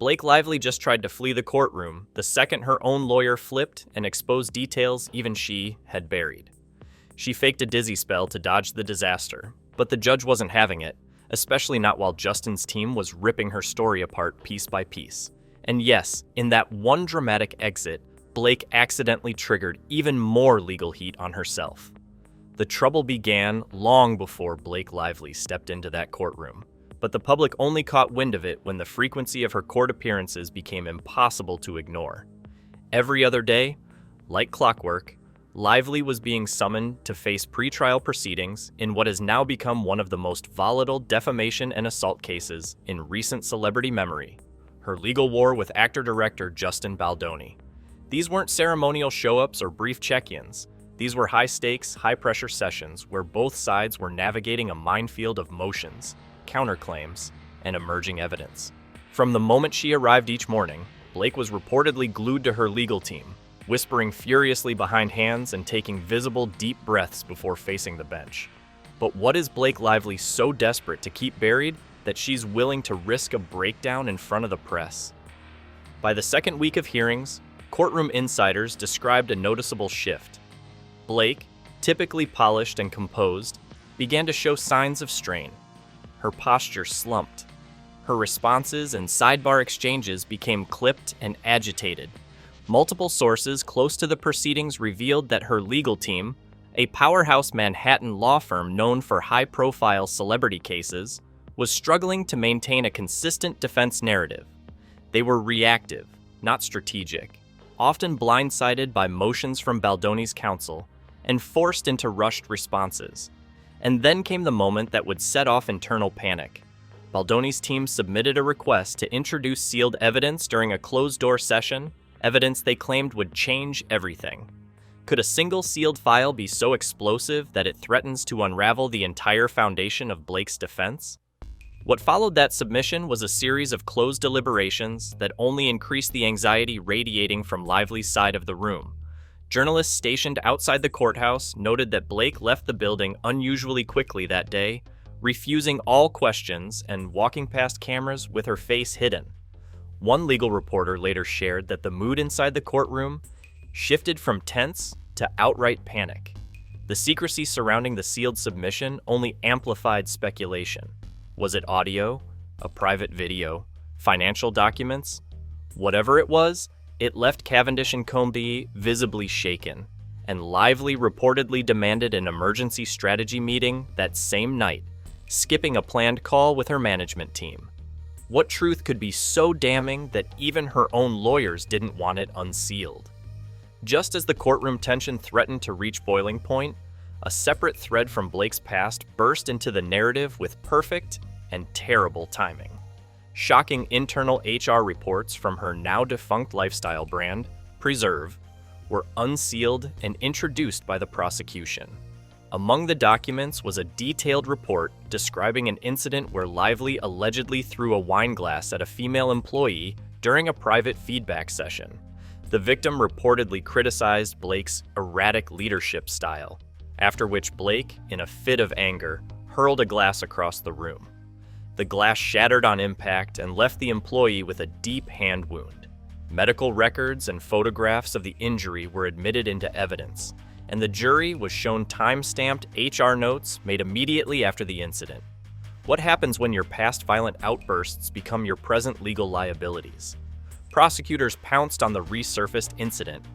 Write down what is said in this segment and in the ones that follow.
Blake Lively just tried to flee the courtroom the second her own lawyer flipped and exposed details even she had buried. She faked a dizzy spell to dodge the disaster, but the judge wasn't having it, especially not while Justin's team was ripping her story apart piece by piece. And yes, in that one dramatic exit, Blake accidentally triggered even more legal heat on herself. The trouble began long before Blake Lively stepped into that courtroom, but the public only caught wind of it when the frequency of her court appearances became impossible to ignore. Every other day, like clockwork, Lively was being summoned to face pretrial proceedings in what has now become one of the most volatile defamation and assault cases in recent celebrity memory, her legal war with actor-director Justin Baldoni. These weren't ceremonial show-ups or brief check-ins. These were high-stakes, high-pressure sessions where both sides were navigating a minefield of motions, counterclaims, and emerging evidence. From the moment she arrived each morning, Blake was reportedly glued to her legal team, whispering furiously behind hands and taking visible, deep breaths before facing the bench. But what is Blake Lively so desperate to keep buried that she's willing to risk a breakdown in front of the press? By the second week of hearings, courtroom insiders described a noticeable shift. Blake, typically polished and composed, began to show signs of strain. Her posture slumped. Her responses and sidebar exchanges became clipped and agitated. Multiple sources close to the proceedings revealed that her legal team, a powerhouse Manhattan law firm known for high-profile celebrity cases, was struggling to maintain a consistent defense narrative. They were reactive, not strategic, often blindsided by motions from Baldoni's counsel and forced into rushed responses. And then came the moment that would set off internal panic. Baldoni's team submitted a request to introduce sealed evidence during a closed-door session, evidence they claimed would change everything. Could a single sealed file be so explosive that it threatens to unravel the entire foundation of Blake's defense? What followed that submission was a series of closed deliberations that only increased the anxiety radiating from Lively's side of the room. Journalists stationed outside the courthouse noted that Blake left the building unusually quickly that day, refusing all questions and walking past cameras with her face hidden. One legal reporter later shared that the mood inside the courtroom shifted from tense to outright panic. The secrecy surrounding the sealed submission only amplified speculation. Was it audio, a private video, financial documents? Whatever it was, it left Cavendish and Combs visibly shaken, and Lively reportedly demanded an emergency strategy meeting that same night, skipping a planned call with her management team. What truth could be so damning that even her own lawyers didn't want it unsealed? Just as the courtroom tension threatened to reach boiling point, a separate thread from Blake's past burst into the narrative with perfect and terrible timing. Shocking internal HR reports from her now-defunct lifestyle brand, Preserve, were unsealed and introduced by the prosecution. Among the documents was a detailed report describing an incident where Lively allegedly threw a wine glass at a female employee during a private feedback session. The victim reportedly criticized Blake's erratic leadership style, after which Blake, in a fit of anger, hurled a glass across the room. The glass shattered on impact and left the employee with a deep hand wound. Medical records and photographs of the injury were admitted into evidence, and the jury was shown time-stamped HR notes made immediately after the incident. What happens when your past violent outbursts become your present legal liabilities? Prosecutors pounced on the resurfaced incident.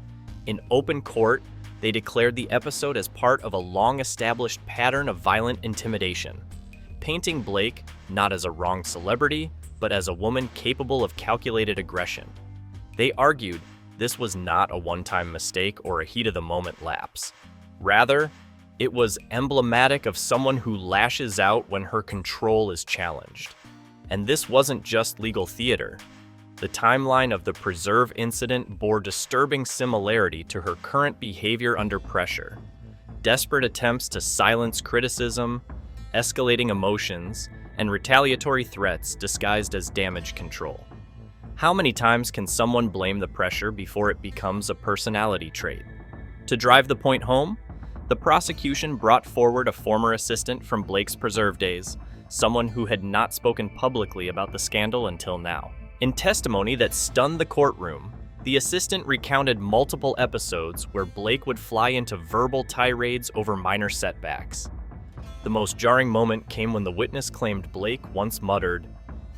In open court, they declared the episode as part of a long-established pattern of violent intimidation, painting Blake not as a wronged celebrity, but as a woman capable of calculated aggression. They argued this was not a one-time mistake or a heat-of-the-moment lapse. Rather, it was emblematic of someone who lashes out when her control is challenged. And this wasn't just legal theater. The timeline of the Preserve incident bore disturbing similarity to her current behavior under pressure. Desperate attempts to silence criticism, escalating emotions, and retaliatory threats disguised as damage control. How many times can someone blame the pressure before it becomes a personality trait? To drive the point home, the prosecution brought forward a former assistant from Blake's Preserve days, someone who had not spoken publicly about the scandal until now. In testimony that stunned the courtroom, the assistant recounted multiple episodes where Blake would fly into verbal tirades over minor setbacks. The most jarring moment came when the witness claimed Blake once muttered,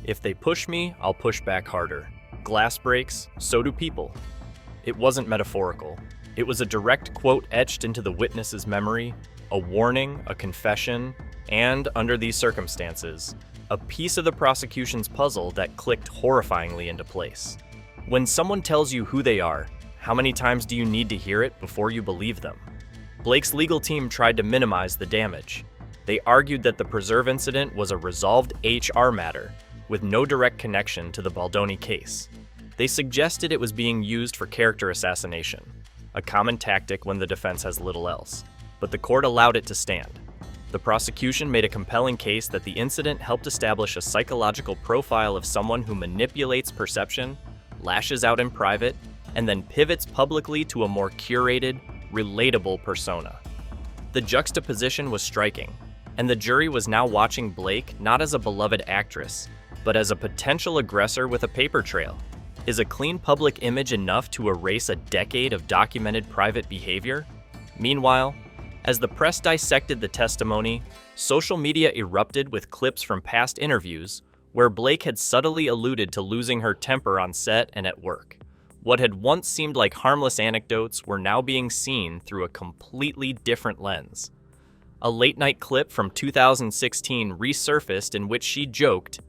"If they push me, I'll push back harder. Glass breaks, so do people." It wasn't metaphorical. It was a direct quote etched into the witness's memory, a warning, a confession, and, under these circumstances, a piece of the prosecution's puzzle that clicked horrifyingly into place. When someone tells you who they are, how many times do you need to hear it before you believe them? Blake's legal team tried to minimize the damage. They argued that the Preserve incident was a resolved HR matter, with no direct connection to the Baldoni case. They suggested it was being used for character assassination, a common tactic when the defense has little else, but the court allowed it to stand. The prosecution made a compelling case that the incident helped establish a psychological profile of someone who manipulates perception, lashes out in private, and then pivots publicly to a more curated, relatable persona. The juxtaposition was striking, and the jury was now watching Blake not as a beloved actress, but as a potential aggressor with a paper trail. Is a clean public image enough to erase a decade of documented private behavior? Meanwhile, as the press dissected the testimony, social media erupted with clips from past interviews where Blake had subtly alluded to losing her temper on set and at work. What had once seemed like harmless anecdotes were now being seen through a completely different lens. A late-night clip from 2016 resurfaced in which she joked,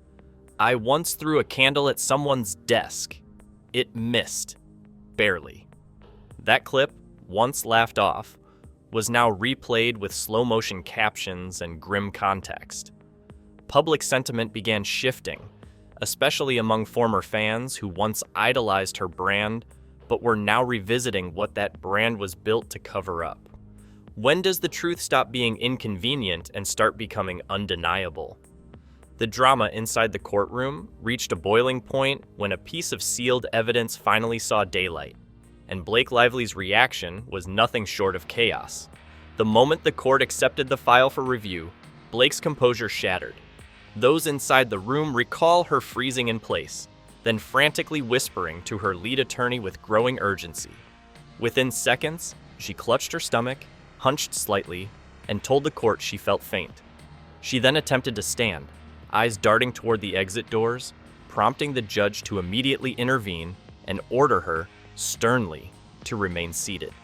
"I once threw a candle at someone's desk. It missed. Barely." That clip, once laughed off, was now replayed with slow-motion captions and grim context. Public sentiment began shifting, especially among former fans who once idolized her brand, but were now revisiting what that brand was built to cover up. When does the truth stop being inconvenient and start becoming undeniable? The drama inside the courtroom reached a boiling point when a piece of sealed evidence finally saw daylight, and Blake Lively's reaction was nothing short of chaos. The moment the court accepted the file for review, Blake's composure shattered. Those inside the room recall her freezing in place, then frantically whispering to her lead attorney with growing urgency. Within seconds, she clutched her stomach, hunched slightly, and told the court she felt faint. She then attempted to stand, eyes darting toward the exit doors, prompting the judge to immediately intervene and order her, sternly, to remain seated.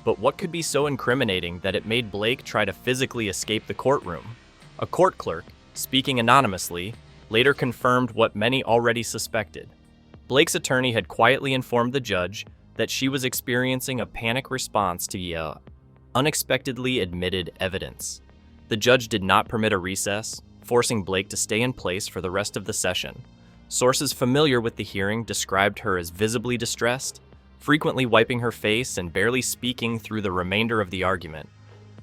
But what could be so incriminating that it made Blake try to physically escape the courtroom? A court clerk, speaking anonymously, later confirmed what many already suspected. Blake's attorney had quietly informed the judge that she was experiencing a panic response to unexpectedly admitted evidence. The judge did not permit a recess, forcing Blake to stay in place for the rest of the session. Sources familiar with the hearing described her as visibly distressed, frequently wiping her face and barely speaking through the remainder of the argument.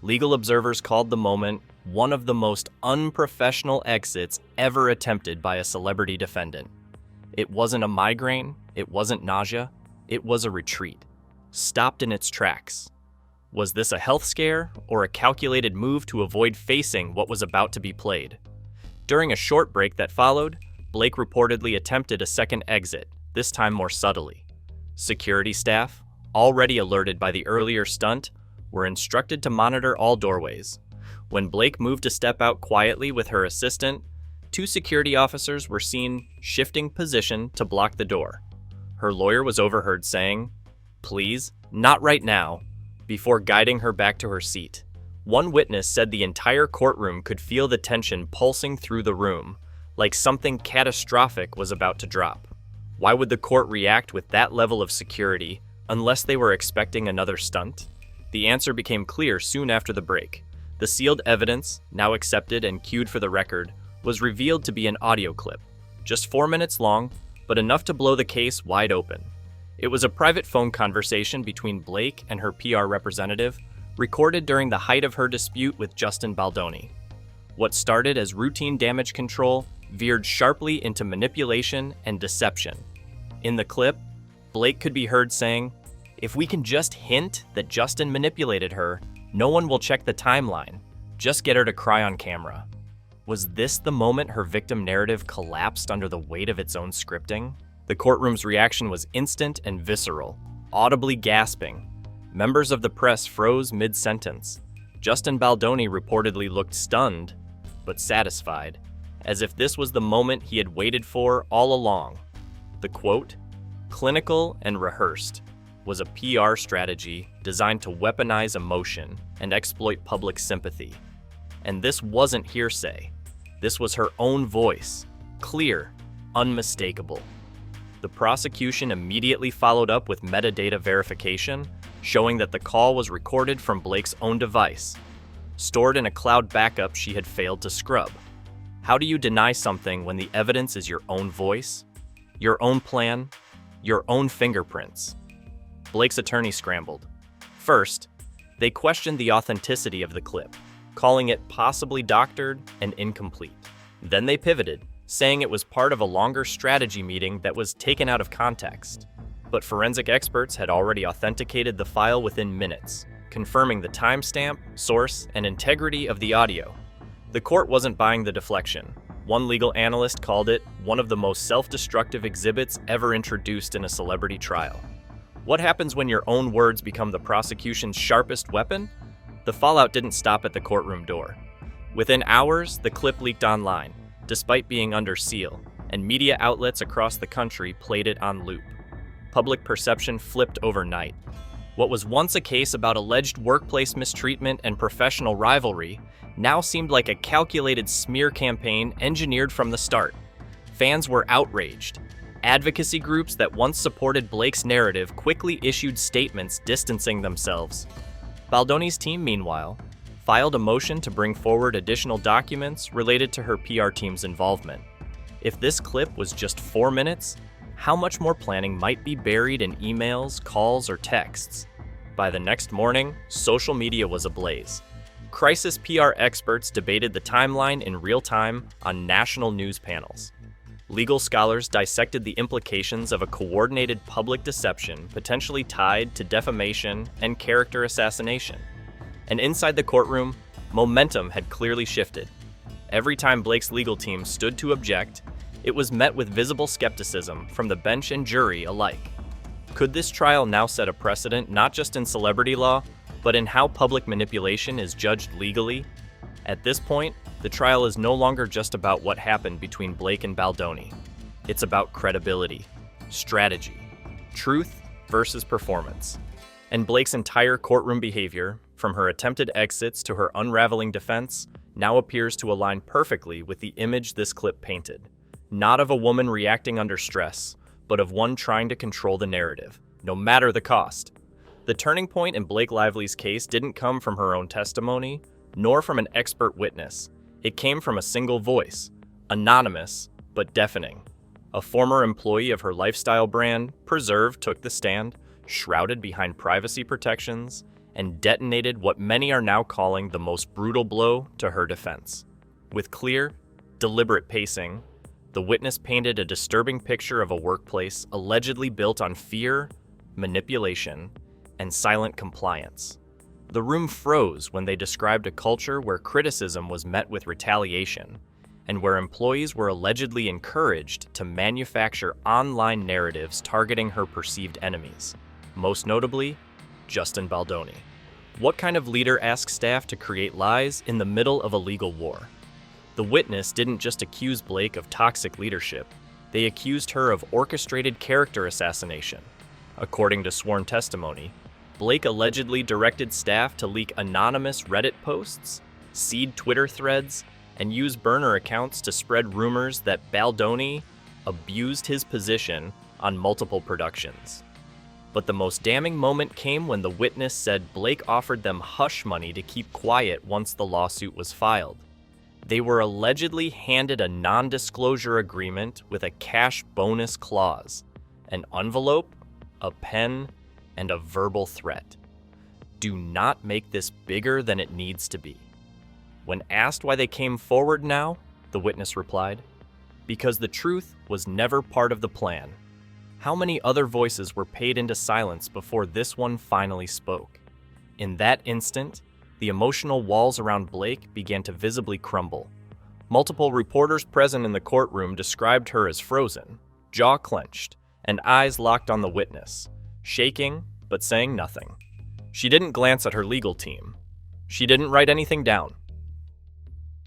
Legal observers called the moment one of the most unprofessional exits ever attempted by a celebrity defendant. It wasn't a migraine, it wasn't nausea, it was a retreat, stopped in its tracks. Was this a health scare or a calculated move to avoid facing what was about to be played? During a short break that followed, Blake reportedly attempted a second exit, this time more subtly. Security staff, already alerted by the earlier stunt, were instructed to monitor all doorways. When Blake moved to step out quietly with her assistant, 2 security officers were seen shifting position to block the door. Her lawyer was overheard saying, "Please, not right now," before guiding her back to her seat. One witness said the entire courtroom could feel the tension pulsing through the room, like something catastrophic was about to drop. Why would the court react with that level of security unless they were expecting another stunt? The answer became clear soon after the break. The sealed evidence, now accepted and queued for the record, was revealed to be an audio clip, just 4 minutes long, but enough to blow the case wide open. It was a private phone conversation between Blake and her PR representative, recorded during the height of her dispute with Justin Baldoni. What started as routine damage control veered sharply into manipulation and deception. In the clip, Blake could be heard saying, "If we can just hint that Justin manipulated her, no one will check the timeline. Just get her to cry on camera." Was this the moment her victim narrative collapsed under the weight of its own scripting? The courtroom's reaction was instant and visceral, audibly gasping. Members of the press froze mid-sentence. Justin Baldoni reportedly looked stunned, but satisfied, as if this was the moment he had waited for all along. The quote, "clinical and rehearsed," was a PR strategy designed to weaponize emotion and exploit public sympathy. And this wasn't hearsay. This was her own voice, clear, unmistakable. The prosecution immediately followed up with metadata verification, showing that the call was recorded from Blake's own device, stored in a cloud backup she had failed to scrub. How do you deny something when the evidence is your own voice, your own plan, your own fingerprints? Blake's attorney scrambled. First, they questioned the authenticity of the clip, calling it possibly doctored and incomplete. Then they pivoted, saying it was part of a longer strategy meeting that was taken out of context. But forensic experts had already authenticated the file within minutes, confirming the timestamp, source, and integrity of the audio. The court wasn't buying the deflection. One legal analyst called it one of the most self-destructive exhibits ever introduced in a celebrity trial. What happens when your own words become the prosecution's sharpest weapon? The fallout didn't stop at the courtroom door. Within hours, the clip leaked online, despite being under seal, and media outlets across the country played it on loop. Public perception flipped overnight. What was once a case about alleged workplace mistreatment and professional rivalry now seemed like a calculated smear campaign engineered from the start. Fans were outraged. Advocacy groups that once supported Blake's narrative quickly issued statements distancing themselves. Baldoni's team, meanwhile, filed a motion to bring forward additional documents related to her PR team's involvement. If this clip was just 4 minutes, how much more planning might be buried in emails, calls, or texts? By the next morning, social media was ablaze. Crisis PR experts debated the timeline in real time on national news panels. Legal scholars dissected the implications of a coordinated public deception potentially tied to defamation and character assassination. And inside the courtroom, momentum had clearly shifted. Every time Blake's legal team stood to object, it was met with visible skepticism from the bench and jury alike. Could this trial now set a precedent not just in celebrity law, but in how public manipulation is judged legally? At this point, the trial is no longer just about what happened between Blake and Baldoni. It's about credibility, strategy, truth versus performance. And Blake's entire courtroom behavior, from her attempted exits to her unraveling defense, now appears to align perfectly with the image this clip painted. Not of a woman reacting under stress, but of one trying to control the narrative, no matter the cost. The turning point in Blake Lively's case didn't come from her own testimony, nor from an expert witness. It came from a single voice, anonymous but deafening. A former employee of her lifestyle brand, Preserve, took the stand, shrouded behind privacy protections, and detonated what many are now calling the most brutal blow to her defense. With clear, deliberate pacing, the witness painted a disturbing picture of a workplace allegedly built on fear, manipulation, and silent compliance. The room froze when they described a culture where criticism was met with retaliation, and where employees were allegedly encouraged to manufacture online narratives targeting her perceived enemies, most notably, Justin Baldoni. What kind of leader asks staff to create lies in the middle of a legal war? The witness didn't just accuse Blake of toxic leadership, they accused her of orchestrated character assassination. According to sworn testimony, Blake allegedly directed staff to leak anonymous Reddit posts, seed Twitter threads, and use burner accounts to spread rumors that Baldoni abused his position on multiple productions. But the most damning moment came when the witness said Blake offered them hush money to keep quiet once the lawsuit was filed. They were allegedly handed a non-disclosure agreement with a cash bonus clause, an envelope, a pen, and a verbal threat. Do not make this bigger than it needs to be. When asked why they came forward now, the witness replied, because the truth was never part of the plan. How many other voices were paid into silence before this one finally spoke? In that instant, the emotional walls around Blake began to visibly crumble. Multiple reporters present in the courtroom described her as frozen, jaw clenched, and eyes locked on the witness, shaking but saying nothing. She didn't glance at her legal team. She didn't write anything down.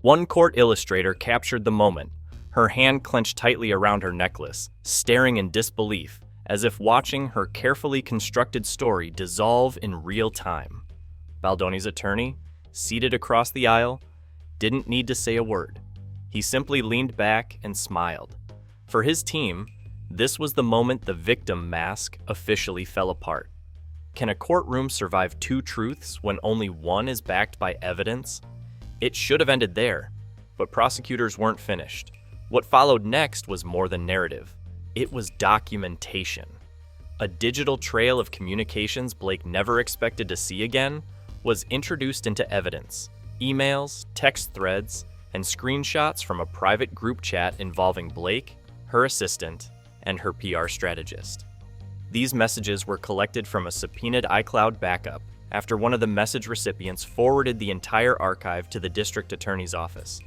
One court illustrator captured the moment, her hand clenched tightly around her necklace, staring in disbelief, as if watching her carefully constructed story dissolve in real time. Baldoni's attorney, seated across the aisle, didn't need to say a word. He simply leaned back and smiled. For his team, this was the moment the victim mask officially fell apart. Can a courtroom survive two truths when only one is backed by evidence? It should have ended there, but prosecutors weren't finished. What followed next was more than narrative. It was documentation. A digital trail of communications Blake never expected to see again was introduced into evidence. Emails, text threads, and screenshots from a private group chat involving Blake, her assistant, and her PR strategist. These messages were collected from a subpoenaed iCloud backup after one of the message recipients forwarded the entire archive to the district attorney's office.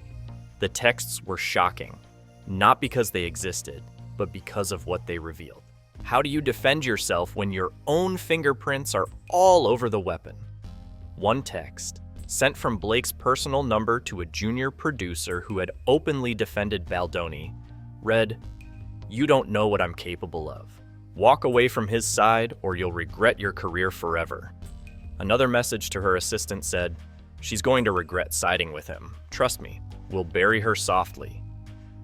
The texts were shocking, not because they existed, but because of what they revealed. How do you defend yourself when your own fingerprints are all over the weapon? One text, sent from Blake's personal number to a junior producer who had openly defended Baldoni, read, "You don't know what I'm capable of. Walk away from his side or you'll regret your career forever." Another message to her assistant said, "She's going to regret siding with him. Trust me, we'll bury her softly."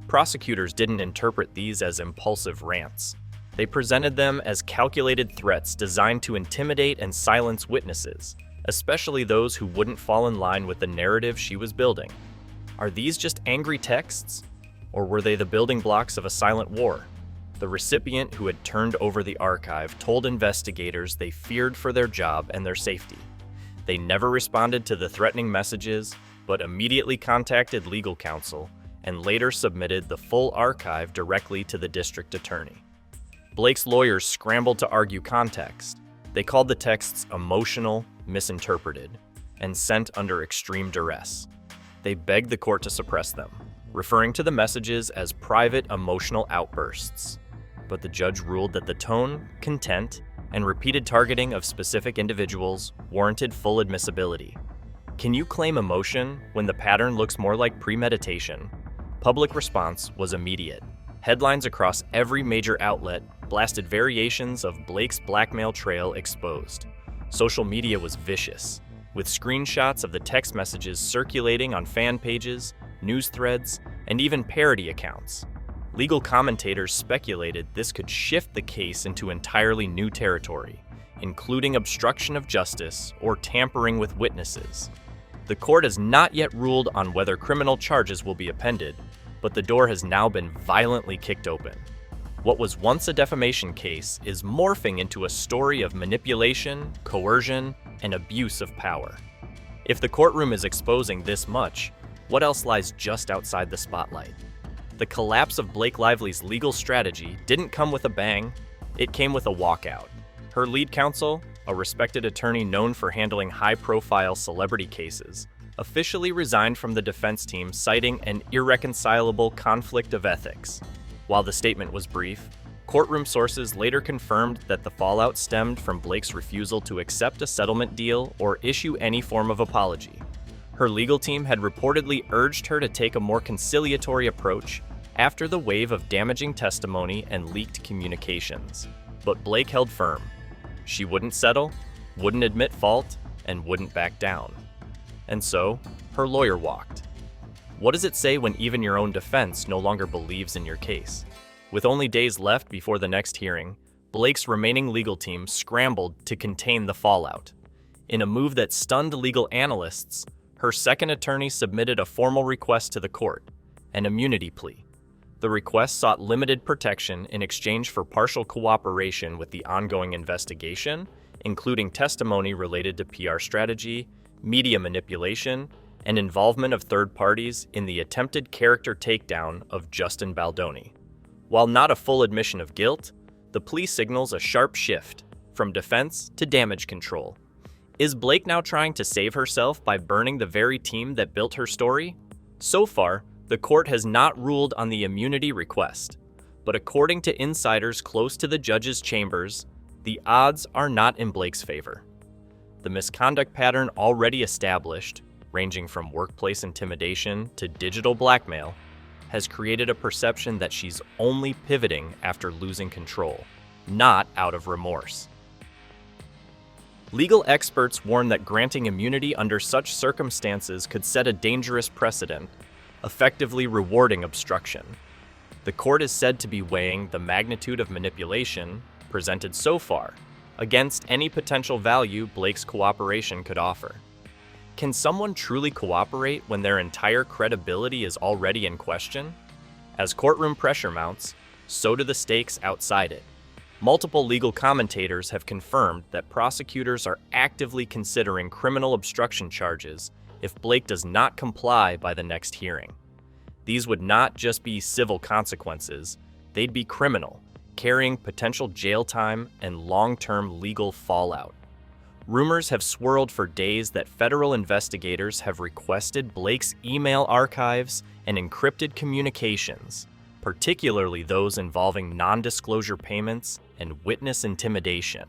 Prosecutors didn't interpret these as impulsive rants. They presented them as calculated threats designed to intimidate and silence witnesses, especially those who wouldn't fall in line with the narrative she was building. Are these just angry texts? Or were they the building blocks of a silent war? The recipient who had turned over the archive told investigators they feared for their job and their safety. They never responded to the threatening messages, but immediately contacted legal counsel and later submitted the full archive directly to the district attorney. Blake's lawyers scrambled to argue context. They called the texts emotional, misinterpreted, and sent under extreme duress. They begged the court to suppress them, referring to the messages as private emotional outbursts. But the judge ruled that the tone, content, and repeated targeting of specific individuals warranted full admissibility. Can you claim emotion when the pattern looks more like premeditation? Public response was immediate. Headlines across every major outlet blasted variations of Blake's blackmail trail exposed. Social media was vicious, with screenshots of the text messages circulating on fan pages, news threads, and even parody accounts. Legal commentators speculated this could shift the case into entirely new territory, including obstruction of justice or tampering with witnesses. The court has not yet ruled on whether criminal charges will be appended, but the door has now been violently kicked open. What was once a defamation case is morphing into a story of manipulation, coercion, and abuse of power. If the courtroom is exposing this much, what else lies just outside the spotlight? The collapse of Blake Lively's legal strategy didn't come with a bang, it came with a walkout. Her lead counsel, a respected attorney known for handling high-profile celebrity cases, officially resigned from the defense team citing an irreconcilable conflict of ethics. While the statement was brief, courtroom sources later confirmed that the fallout stemmed from Blake's refusal to accept a settlement deal or issue any form of apology. Her legal team had reportedly urged her to take a more conciliatory approach after the wave of damaging testimony and leaked communications. But Blake held firm. She wouldn't settle, wouldn't admit fault, and wouldn't back down. And so, her lawyer walked. What does it say when even your own defense no longer believes in your case? With only days left before the next hearing, Blake's remaining legal team scrambled to contain the fallout. In a move that stunned legal analysts, her second attorney submitted a formal request to the court, an immunity plea. The request sought limited protection in exchange for partial cooperation with the ongoing investigation, including testimony related to PR strategy, media manipulation, and involvement of third parties in the attempted character takedown of Justin Baldoni. While not a full admission of guilt, the plea signals a sharp shift from defense to damage control. Is Blake now trying to save herself by burning the very team that built her story? So far, the court has not ruled on the immunity request, but according to insiders close to the judge's chambers, the odds are not in Blake's favor. The misconduct pattern already established, ranging from workplace intimidation to digital blackmail, has created a perception that she's only pivoting after losing control, not out of remorse. Legal experts warn that granting immunity under such circumstances could set a dangerous precedent, effectively rewarding obstruction. The court is said to be weighing the magnitude of manipulation presented so far against any potential value Blake's cooperation could offer. Can someone truly cooperate when their entire credibility is already in question? As courtroom pressure mounts, so do the stakes outside it. Multiple legal commentators have confirmed that prosecutors are actively considering criminal obstruction charges if Blake does not comply by the next hearing. These would not just be civil consequences, they'd be criminal, carrying potential jail time and long-term legal fallout. Rumors have swirled for days that federal investigators have requested Blake's email archives and encrypted communications, particularly those involving non-disclosure payments and witness intimidation.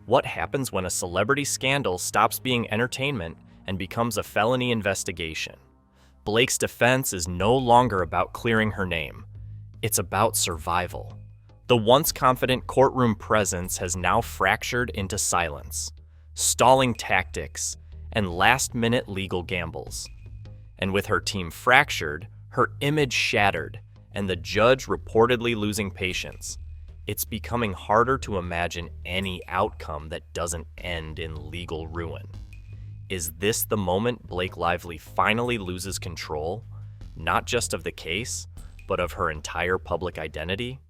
What happens when a celebrity scandal stops being entertainment and becomes a felony investigation? Blake's defense is no longer about clearing her name. It's about survival. The once confident courtroom presence has now fractured into silence, stalling tactics, and last-minute legal gambles. And with her team fractured, her image shattered, and the judge reportedly losing patience, it's becoming harder to imagine any outcome that doesn't end in legal ruin. Is this the moment Blake Lively finally loses control, not just of the case, but of her entire public identity?